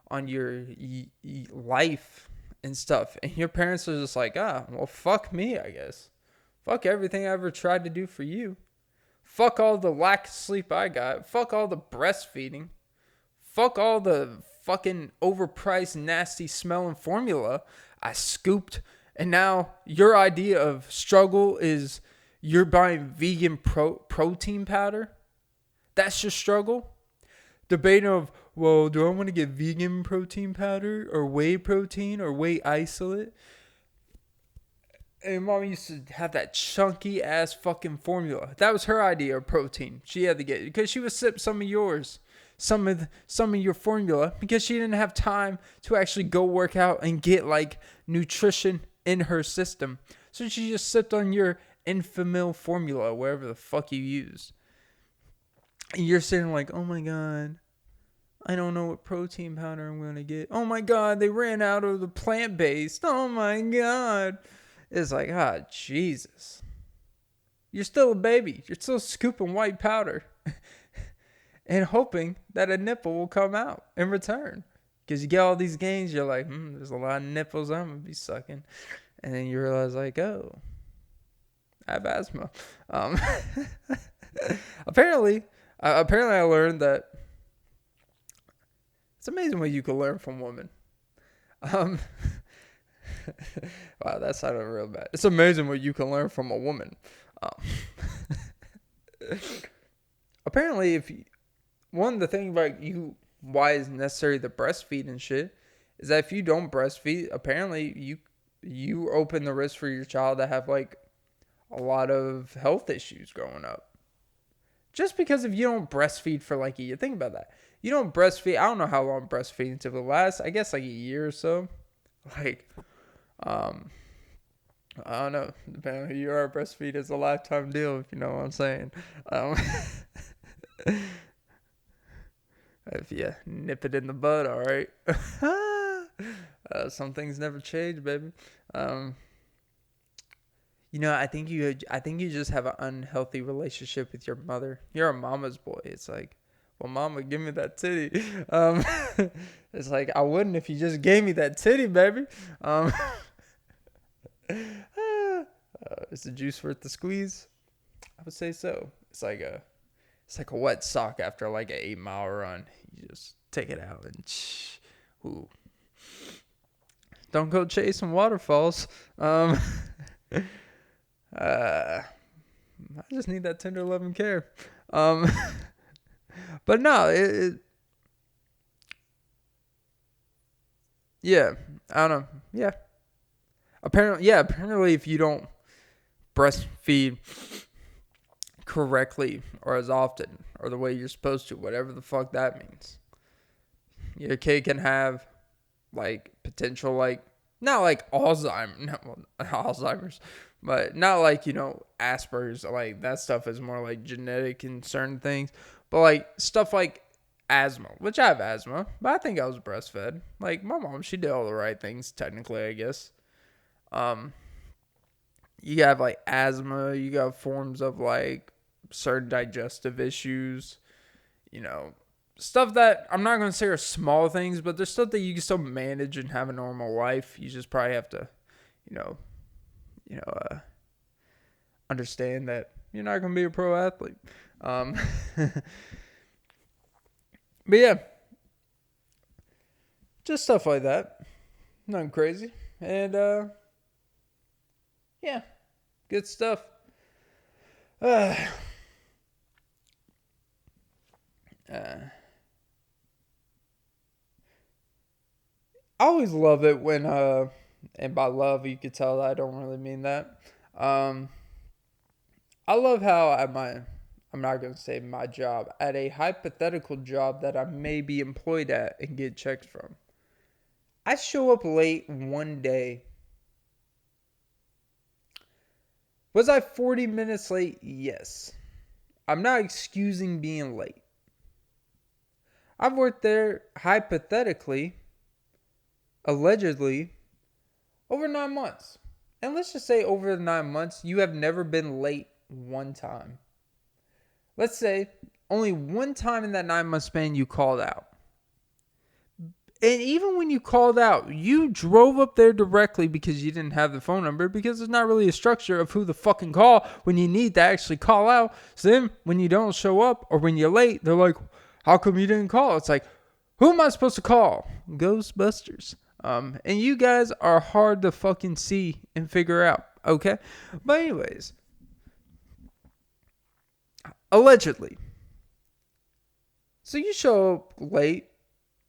Speaker 1: on your life and stuff, and your parents are just like, well, fuck me, I guess. Fuck everything I ever tried to do for you. Fuck all the lack of sleep I got. Fuck all the breastfeeding. Fuck all the fucking overpriced, nasty smelling formula I scooped. And now your idea of struggle is you're buying vegan protein powder. That's your struggle. Debating of, well, do I want to get vegan protein powder or whey protein or whey isolate? And mom used to have that chunky ass fucking formula. That was her idea of protein. She had to get it because she would sip some of yours, some of your formula, because she didn't have time to actually go work out and get like nutrition in her system. So she just sipped on your Enfamil formula, wherever the fuck you use. And you're sitting like, oh my god, I don't know what protein powder I'm going to get. Oh my god, they ran out of the plant-based. Oh my god. It's like, Jesus. You're still a baby. You're still scooping white powder and hoping that a nipple will come out in return. Because you get all these gains, you're like, there's a lot of nipples I'm going to be sucking. And then you realize, like, oh, I have asthma. Apparently I learned that it's amazing what you can learn from women. Wow, that sounded real bad. It's amazing what you can learn from a woman. Apparently, one of the things about you, why it's necessary to breastfeed and shit, is that if you don't breastfeed, apparently you open the risk for your child to have like a lot of health issues growing up. Just because if you don't breastfeed for like a year, think about that. You don't breastfeed. I don't know how long breastfeeding typically lasts. I guess like a year or so. Like, I don't know. Depending on who you are, breastfeed is a lifetime deal, if you know what I'm saying. If you nip it in the bud, all right. Some things never change, baby. I think you just have an unhealthy relationship with your mother. You're a mama's boy. It's like, well, mama, give me that titty. It's like, I wouldn't if you just gave me that titty, baby. Is the juice worth the squeeze? I would say so. It's like a wet sock after like an 8-mile run. You just take it out and ooh. Don't go chasing waterfalls. I just need that tender love and care. But no, yeah, I don't know. Yeah. Apparently if you don't breastfeed correctly or as often or the way you're supposed to, whatever the fuck that means, your kid can have like potential, like not like Alzheimer's, but not like, Asperger's. Like that stuff is more like genetic in certain things, but like stuff like asthma, which I have asthma, but I think I was breastfed. Like my mom, she did all the right things technically, I guess. You have like asthma, you got forms of like certain digestive issues, stuff that I'm not going to say are small things, but there's stuff that you can still manage and have a normal life. You just probably have to, understand that you're not going to be a pro athlete. But yeah, just stuff like that. Nothing crazy. And, yeah, good stuff. I always love it when, and by love, you could tell that I don't really mean that. I love how I'm not going to say my job, at a hypothetical job that I may be employed at and get checks from, I show up late one day. Was I 40 minutes late? Yes. I'm not excusing being late. I've worked there hypothetically, allegedly, over 9 months. And let's just say over the 9 months, you have never been late one time. Let's say only one time in that 9 month span you called out. And even when you called out, you drove up there directly because you didn't have the phone number, because there's not really a structure of who the fucking call when you need to actually call out. So then when you don't show up or when you're late, they're like, how come you didn't call? It's like, who am I supposed to call? Ghostbusters. And you guys are hard to fucking see and figure out, okay? But anyways, allegedly. So you show up late,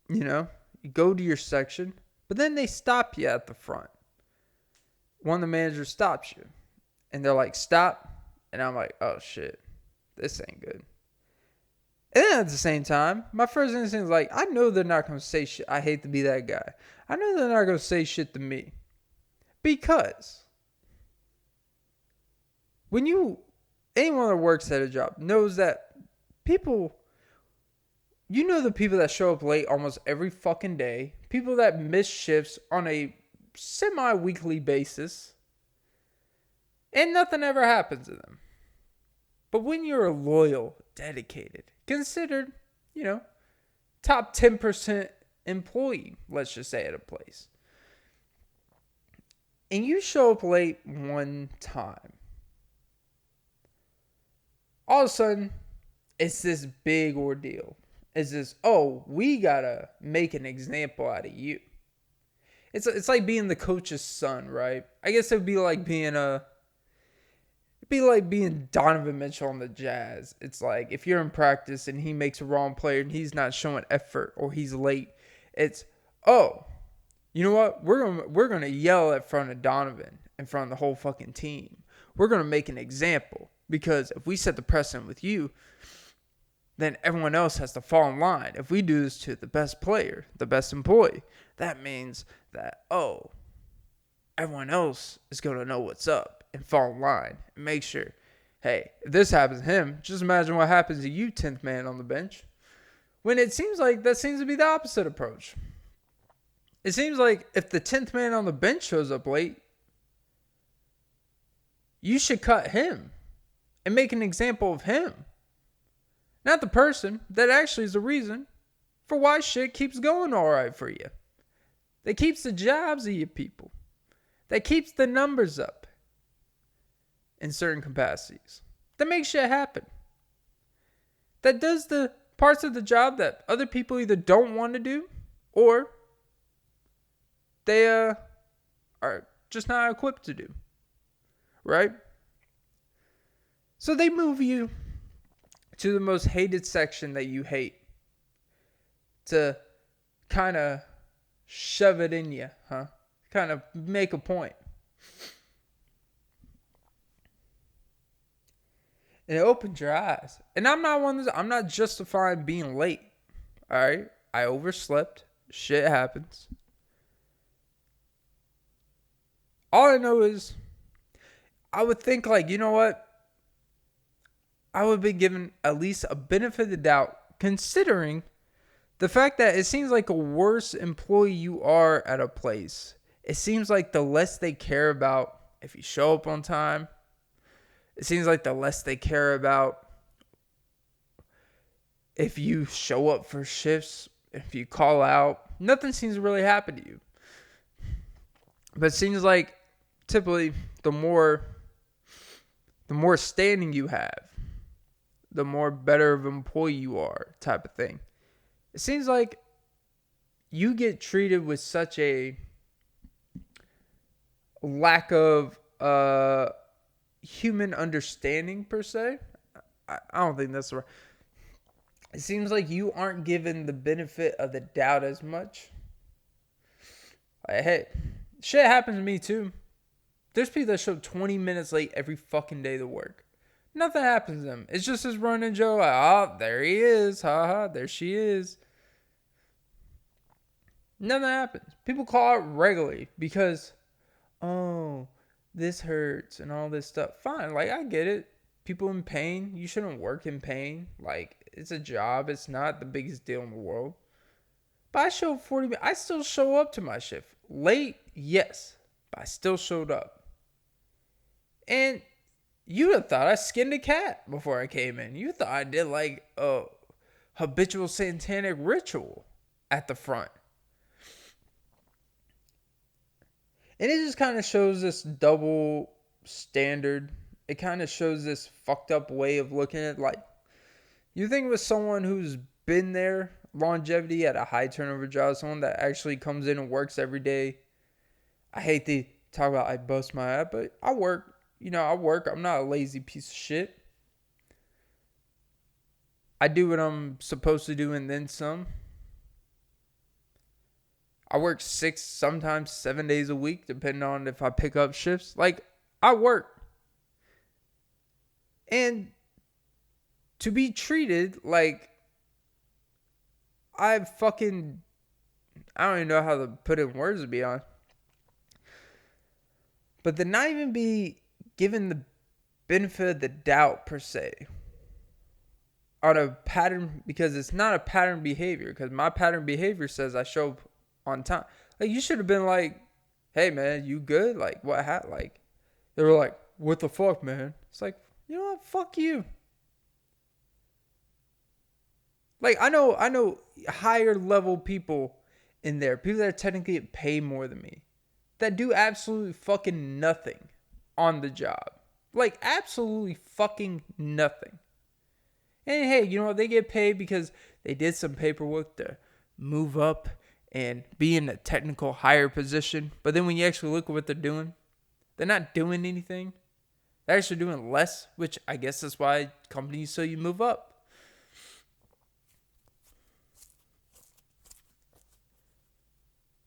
Speaker 1: you go to your section, but then they stop you at the front. One of the managers stops you, and they're like, stop. And I'm like, oh shit, this ain't good. And then at the same time, my first instinct is like, I know they're not going to say shit. I hate to be that guy. I know they're not going to say shit to me. Because anyone that works at a job knows that people, the people that show up late almost every fucking day, people that miss shifts on a semi-weekly basis, and nothing ever happens to them. But when you're a loyal, dedicated, considered, top 10% employee, let's just say, at a place, and you show up late one time, all of a sudden, it's this big ordeal. It's this, we gotta make an example out of you. It's like being the coach's son, right? I guess it would be like being Donovan Mitchell on the Jazz. It's like if you're in practice and he makes a wrong play and he's not showing effort or he's late, it's, you know what? We're gonna yell in front of Donovan, in front of the whole fucking team. We're gonna make an example, because if we set the precedent with you, then everyone else has to fall in line. If we do this to the best player, the best employee, that means that, everyone else is going to know what's up and fall in line and make sure, hey, if this happens to him, just imagine what happens to you, 10th man on the bench. When it seems like that seems to be the opposite approach. It seems like if the 10th man on the bench shows up late, you should cut him and make an example of him. Not the person that actually is the reason for why shit keeps going all right for you. That keeps the jobs of you people. That keeps the numbers up in certain capacities. That makes shit happen. That does the parts of the job that other people either don't want to do or they are just not equipped to do. Right? So they move you to the most hated section that you hate to kind of shove it in you, huh? Kind of make a point. And it opens your eyes. And I'm not justifying being late. All right? I overslept. Shit happens. All I know is I would think like, you know what? I would be given at least a benefit of the doubt considering the fact that it seems like a worse employee you are at a place. It seems like the less they care about if you show up on time. It seems like the less they care about if you show up for shifts, if you call out. Nothing seems to really happen to you. But it seems like typically the more standing you have, the more better of an employee you are, type of thing. It seems like you get treated with such a lack of human understanding, per se. I don't think that's right. It seems like you aren't given the benefit of the doubt as much. Like, hey, shit happens to me too. There's people that show up 20 minutes late every fucking day to work. Nothing happens to them. It's just this running joke. Like, oh, there he is. Ha, there she is. Nothing happens. People call out regularly because, oh, this hurts and all this stuff. Fine. Like, I get it. People in pain. You shouldn't work in pain. Like, it's a job. It's not the biggest deal in the world. But I showed 40 minutes. I still show up to my shift. Late, yes. But I still showed up. And you would have thought I skinned a cat before I came in. You thought I did like a habitual satanic ritual at the front. And it just kind of shows this double standard. It kind of shows this fucked up way of looking at like, you think with someone who's been there, longevity at a high turnover job, someone that actually comes in and works every day. I hate to talk about I bust my ass, but I work. I work. I'm not a lazy piece of shit. I do what I'm supposed to do and then some. I work 6, sometimes 7 days a week, depending on if I pick up shifts. Like, I work. And to be treated like I don't even know how to put it in words, to be honest. But to not even be given the benefit of the doubt, per se, on a pattern, because it's not a pattern behavior, because my pattern behavior says I show up on time. Like, you should have been like, hey, man, you good? Like, what happened? Like, they were like, what the fuck, man? It's like, you know what? Fuck you. Like, I know higher level people in there, people that technically pay more than me, that do absolutely fucking nothing on the job. Like, absolutely fucking nothing. And hey, you know what? They get paid because they did some paperwork to move up and be in a technical higher position. But then when you actually look at what they're doing, they're not doing anything. They're actually doing less, which I guess that's why companies say you move up.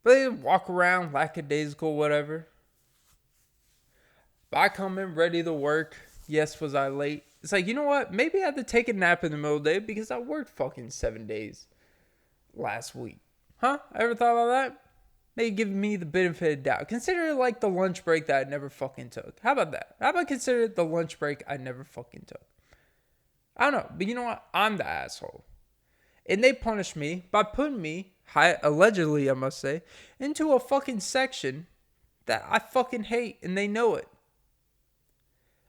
Speaker 1: But they walk around lackadaisical, whatever. But I come in ready to work. Yes, was I late? It's like, you know what? Maybe I had to take a nap in the middle of the day because I worked fucking 7 days last week. Huh? Ever thought about that? Maybe give me the benefit of doubt. Consider it like the lunch break that I never fucking took. How about that? How about consider it the lunch break I never fucking took? I don't know. But you know what? I'm the asshole. And they punish me by putting me, allegedly I must say, into a fucking section that I fucking hate, and they know it.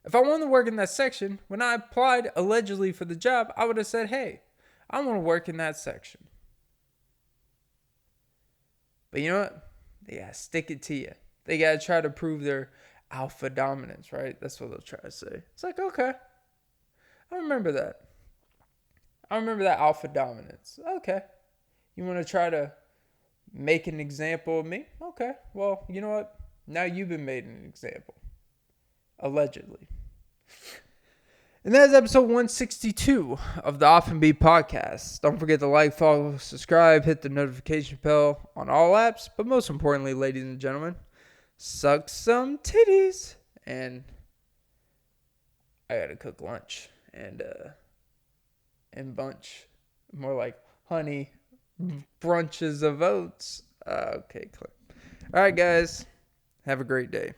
Speaker 1: If I wanted to work in that section, when I applied allegedly for the job, I would have said, hey, I want to work in that section. But you know what? They got to stick it to you. They got to try to prove their alpha dominance, right? That's what they'll try to say. It's like, okay, I remember that. I remember that alpha dominance. Okay. You want to try to make an example of me? Okay. Well, you know what? Now you've been made an example. Allegedly. And that is episode 162 of the Often Be podcast. Don't forget to like, follow, subscribe, hit the notification bell on all apps. But most importantly, ladies and gentlemen, suck some titties. And I gotta cook lunch and bunch, more like honey brunches of oats. Okay, Clint. All right, guys, have a great day.